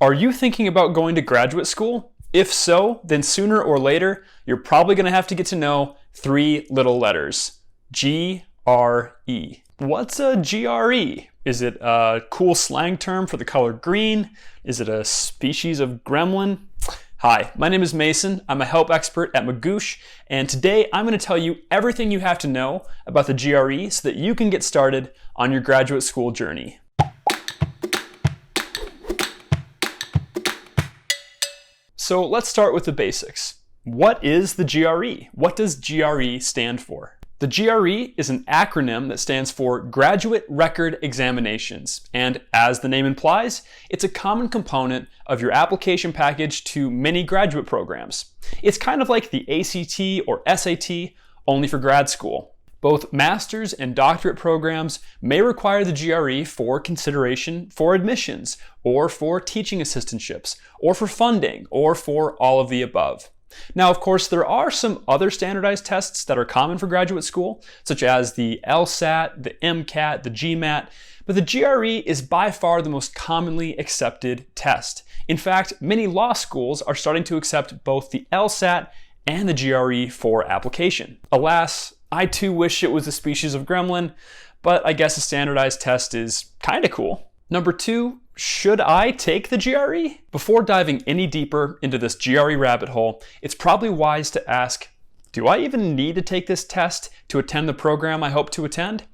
Are you thinking about going to graduate school? If so, then sooner or later, you're probably going to have to get to know three little letters. GRE. What's a GRE? Is it a cool slang term for the color green? Is it a species of gremlin? Hi, my name is Mason. I'm a help expert at Magoosh, and today I'm going to tell you everything you have to know about the GRE so that you can get started on your graduate school journey. So let's start with the basics. What is the GRE? What does GRE stand for? The GRE is an acronym that stands for Graduate Record Examinations, and as the name implies, it's a common component of your application package to many graduate programs. It's kind of like the ACT or SAT, only for grad school. Both master's and doctorate programs may require the GRE for consideration for admissions, or for teaching assistantships, or for funding, or for all of the above. Now, of course, there are some other standardized tests that are common for graduate school, such as the LSAT, the MCAT, the GMAT, but the GRE is by far the most commonly accepted test. In fact, many law schools are starting to accept both the LSAT and the GRE for application. Alas, I too wish it was a species of gremlin, but I guess a standardized test is kind of cool. Number two, should I take the GRE? Before diving any deeper into this GRE rabbit hole, it's probably wise to ask, do I even need to take this test to attend the program I hope to attend?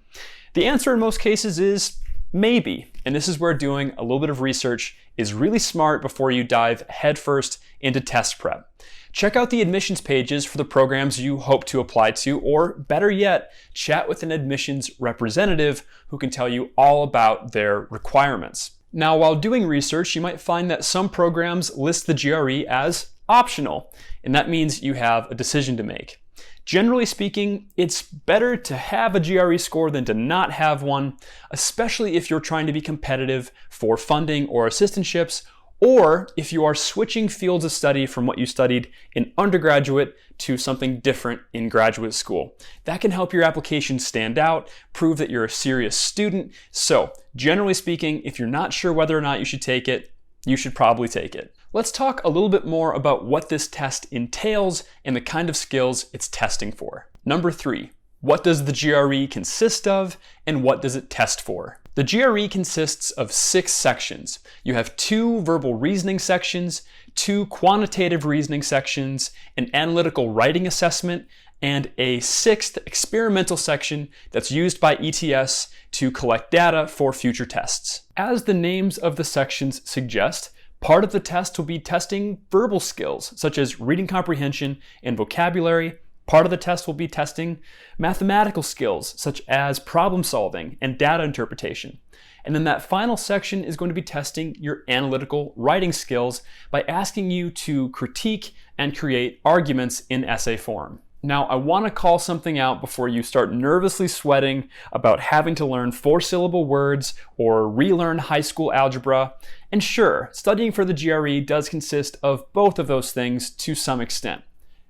The answer in most cases is maybe, and this is where doing a little bit of research is really smart before you dive headfirst into test prep. Check out the admissions pages for the programs you hope to apply to, or better yet, chat with an admissions representative who can tell you all about their requirements. Now, while doing research, you might find that some programs list the GRE as optional, and that means you have a decision to make. Generally speaking, it's better to have a GRE score than to not have one, especially if you're trying to be competitive for funding or assistantships, or if you are switching fields of study from what you studied in undergraduate to something different in graduate school. That can help your application stand out, prove that you're a serious student. So, generally speaking, if you're not sure whether or not you should take it, you should probably take it. Let's talk a little bit more about what this test entails and the kind of skills it's testing for. Number three, what does the GRE consist of and what does it test for? The GRE consists of 6 sections. You have 2 verbal reasoning sections, 2 quantitative reasoning sections, an analytical writing assessment, and a 6th experimental section that's used by ETS to collect data for future tests. As the names of the sections suggest, part of the test will be testing verbal skills, such as reading comprehension and vocabulary. Part of the test will be testing mathematical skills, such as problem solving and data interpretation. And then that final section is going to be testing your analytical writing skills by asking you to critique and create arguments in essay form. Now, I want to call something out before you start nervously sweating about having to learn 4-syllable words or relearn high school algebra. And sure, studying for the GRE does consist of both of those things to some extent.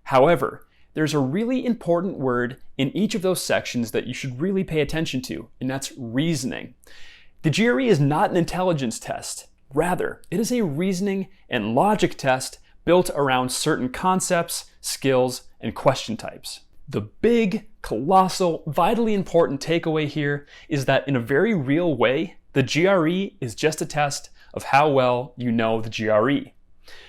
However, there's a really important word in each of those sections that you should really pay attention to, and that's reasoning. The GRE is not an intelligence test. Rather, it is a reasoning and logic test built around certain concepts, skills, and question types. The big, colossal, vitally important takeaway here is that in a very real way, the GRE is just a test of how well you know the GRE.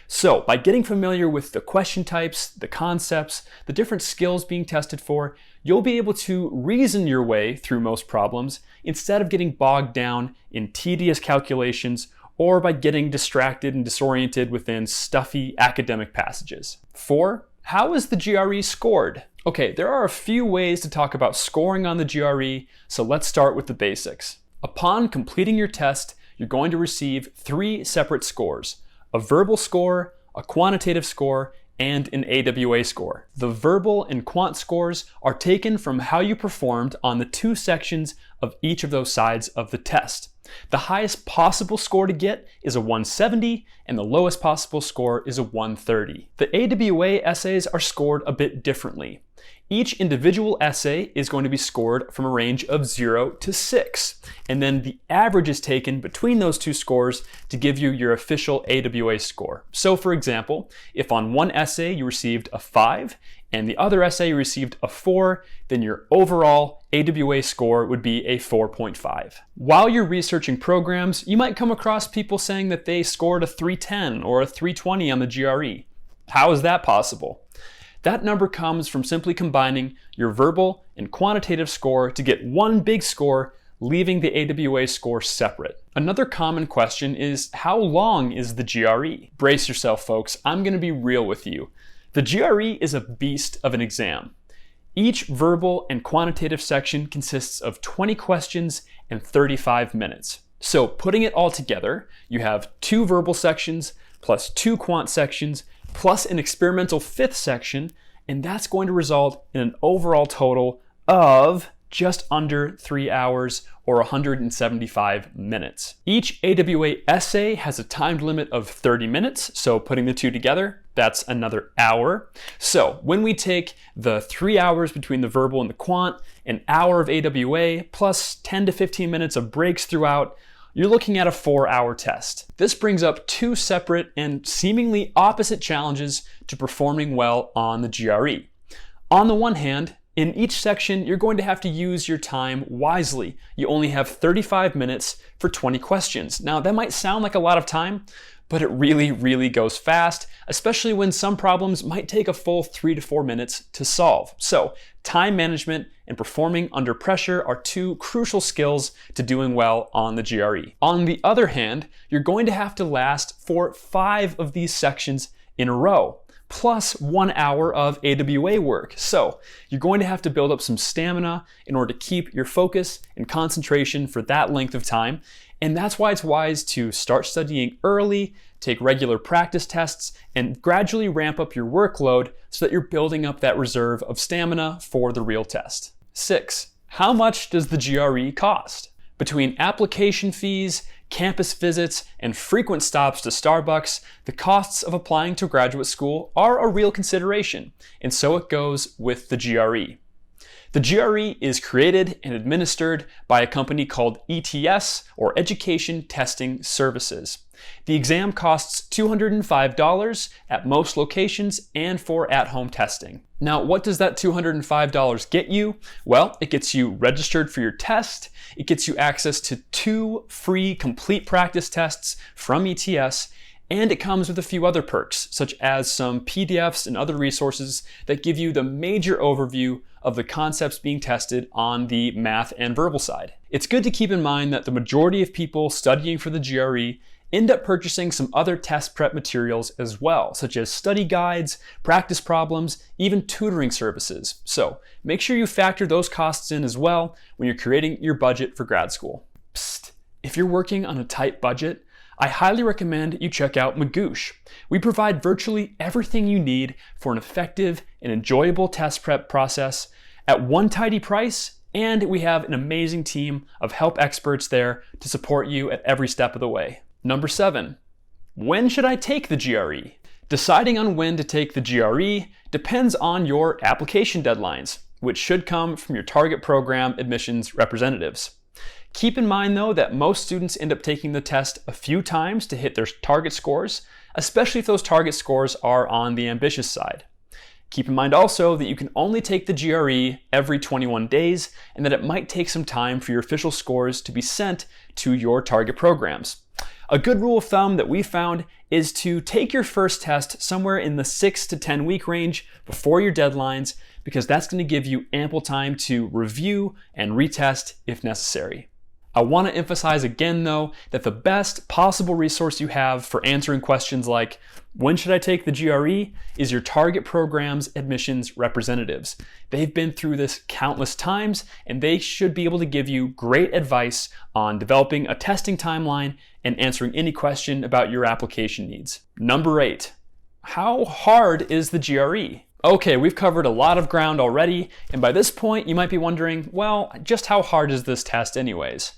So, by getting familiar with the question types, the concepts, the different skills being tested for, you'll be able to reason your way through most problems instead of getting bogged down in tedious calculations or by getting distracted and disoriented within stuffy academic passages. 4. How is the GRE scored? Okay, there are a few ways to talk about scoring on the GRE, so let's start with the basics. Upon completing your test, you're going to receive 3 separate scores: a verbal score, a quantitative score, and an AWA score. The verbal and quant scores are taken from how you performed on the 2 sections of each of those sides of the test. The highest possible score to get is a 170, and the lowest possible score is a 130. The AWA essays are scored a bit differently. Each individual essay is going to be scored from a range of 0 to 6, and then the average is taken between those two scores to give you your official AWA score. So for example, if on one essay you received a 5 and the other essay you received a 4, then your overall AWA score would be a 4.5. While you're researching programs, you might come across people saying that they scored a 310 or a 320 on the GRE. How is that possible? That number comes from simply combining your verbal and quantitative score to get one big score, leaving the AWA score separate. Another common question is, how long is the GRE? Brace yourself, folks. I'm going to be real with you. The GRE is a beast of an exam. Each verbal and quantitative section consists of 20 questions and 35 minutes. So putting it all together, you have 2 verbal sections plus 2 quant sections plus an experimental 5th section, and that's going to result in an overall total of just under 3 hours or 175 minutes. Each AWA essay has a timed limit of 30 minutes, so putting the two together, that's another hour. So when we take the 3 hours between the verbal and the quant, an hour of AWA, plus 10 to 15 minutes of breaks throughout, you're looking at a 4-hour test. This brings up 2 separate and seemingly opposite challenges to performing well on the GRE. On the one hand, in each section, you're going to have to use your time wisely. You only have 35 minutes for 20 questions. Now, that might sound like a lot of time, but it really goes fast, especially when some problems might take a full 3 to 4 minutes to solve. So, time management and performing under pressure are 2 crucial skills to doing well on the GRE. On the other hand, you're going to have to last for 5 of these sections in a row, plus 1 hour of AWA work. So you're going to have to build up some stamina in order to keep your focus and concentration for that length of time. And that's why it's wise to start studying early, take regular practice tests, and gradually ramp up your workload so that you're building up that reserve of stamina for the real test. 6. How much does the GRE cost? Between application fees, campus visits, and frequent stops to Starbucks, the costs of applying to graduate school are a real consideration, and so it goes with the GRE. The GRE is created and administered by a company called ETS, or Education Testing Services. The exam costs $205 at most locations and for at-home testing. Now, what does that $205 get you? Well, it gets you registered for your test, it gets you access to 2 free complete practice tests from ETS, and it comes with a few other perks, such as some PDFs and other resources that give you the major overview of the concepts being tested on the math and verbal side. It's good to keep in mind that the majority of people studying for the GRE end up purchasing some other test prep materials as well, such as study guides, practice problems, even tutoring services. So make sure you factor those costs in as well when you're creating your budget for grad school. Psst, if you're working on a tight budget, I highly recommend you check out Magoosh. We provide virtually everything you need for an effective and enjoyable test prep process at one tidy price, and we have an amazing team of help experts there to support you at every step of the way. Number 7, when should I take the GRE? Deciding on when to take the GRE depends on your application deadlines, which should come from your target program admissions representatives. Keep in mind though that most students end up taking the test a few times to hit their target scores, especially if those target scores are on the ambitious side. Keep in mind also that you can only take the GRE every 21 days and that it might take some time for your official scores to be sent to your target programs. A good rule of thumb that we found is to take your first test somewhere in the 6 to 10 week range before your deadlines, because that's going to give you ample time to review and retest if necessary. I want to emphasize again though that the best possible resource you have for answering questions like, when should I take the GRE, is your target program's admissions representatives. They've been through this countless times and they should be able to give you great advice on developing a testing timeline and answering any question about your application needs. Number 8, how hard is the GRE? Okay, we've covered a lot of ground already, and by this point you might be wondering, well, just how hard is this test anyways?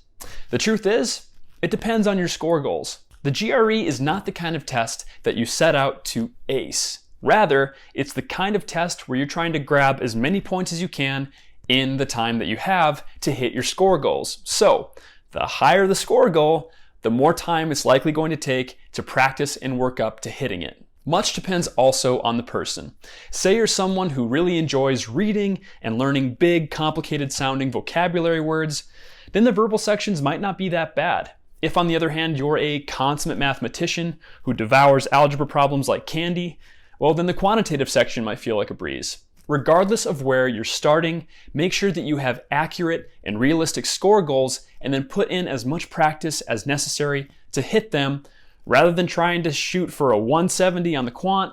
The truth is, it depends on your score goals. The GRE is not the kind of test that you set out to ace. Rather, it's the kind of test where you're trying to grab as many points as you can in the time that you have to hit your score goals. So, the higher the score goal, the more time it's likely going to take to practice and work up to hitting it. Much depends also on the person. Say you're someone who really enjoys reading and learning big, complicated sounding vocabulary words, then the verbal sections might not be that bad. If on the other hand you're a consummate mathematician who devours algebra problems like candy, well then the quantitative section might feel like a breeze. Regardless of where you're starting, make sure that you have accurate and realistic score goals and then put in as much practice as necessary to hit them rather than trying to shoot for a 170 on the quant,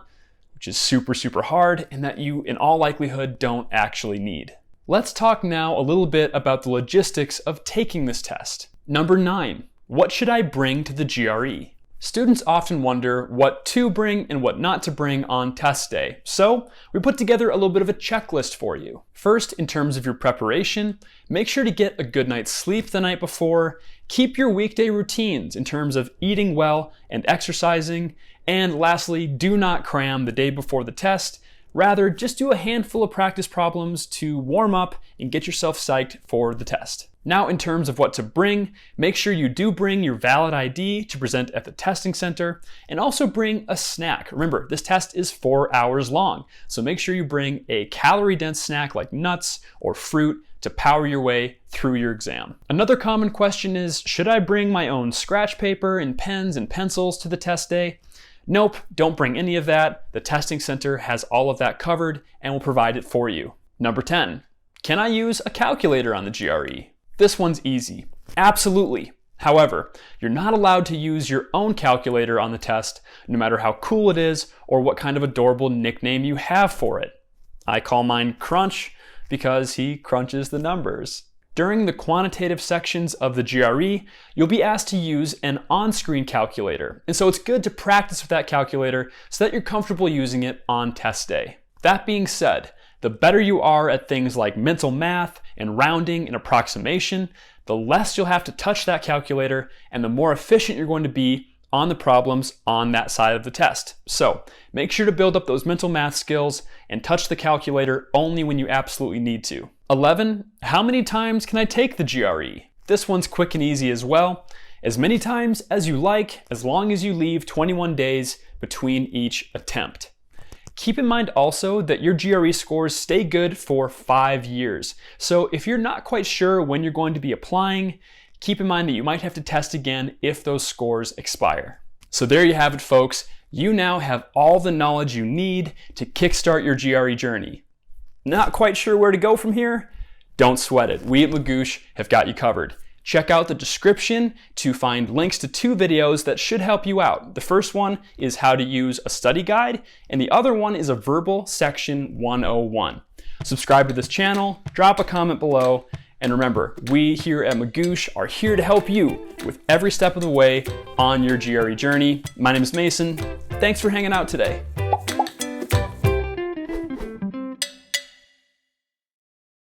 which is super hard and that you in all likelihood don't actually need. Let's talk now a little bit about the logistics of taking this test. Number 9, what should I bring to the GRE? Students often wonder what to bring and what not to bring on test day, so we put together a little bit of a checklist for you. First, in terms of your preparation, make sure to get a good night's sleep the night before, keep your weekday routines in terms of eating well and exercising, and lastly, do not cram the day before the test. Rather, just do a handful of practice problems to warm up and get yourself psyched for the test. Now, in terms of what to bring, make sure you do bring your valid ID to present at the testing center, and also bring a snack. Remember, this test is 4 hours long, so make sure you bring a calorie-dense snack like nuts or fruit to power your way through your exam. Another common question is, should I bring my own scratch paper and pens and pencils to the test day? Nope, don't bring any of that. The testing center has all of that covered and will provide it for you. Number 10, can I use a calculator on the GRE? This one's easy. Absolutely. However, you're not allowed to use your own calculator on the test, no matter how cool it is or what kind of adorable nickname you have for it. I call mine Crunch because he crunches the numbers. During the quantitative sections of the GRE, you'll be asked to use an on-screen calculator, and so it's good to practice with that calculator so that you're comfortable using it on test day. That being said, the better you are at things like mental math and rounding and approximation, the less you'll have to touch that calculator and the more efficient you're going to be on the problems on that side of the test. So make sure to build up those mental math skills and touch the calculator only when you absolutely need to. 11, how many times can I take the GRE? This one's quick and easy as well. As many times as you like, as long as you leave 21 days between each attempt. Keep in mind also that your GRE scores stay good for 5 years. So if you're not quite sure when you're going to be applying, keep in mind that you might have to test again if those scores expire. So there you have it, folks. You now have all the knowledge you need to kickstart your GRE journey. Not quite sure where to go from here? Don't sweat it. We at Magoosh have got you covered. Check out the description to find links to 2 videos that should help you out. The first one is how to use a study guide, and the other one is a verbal section 101. Subscribe to this channel, drop a comment below, and remember, we here at Magoosh are here to help you with every step of the way on your GRE journey. My name is Mason. Thanks for hanging out today.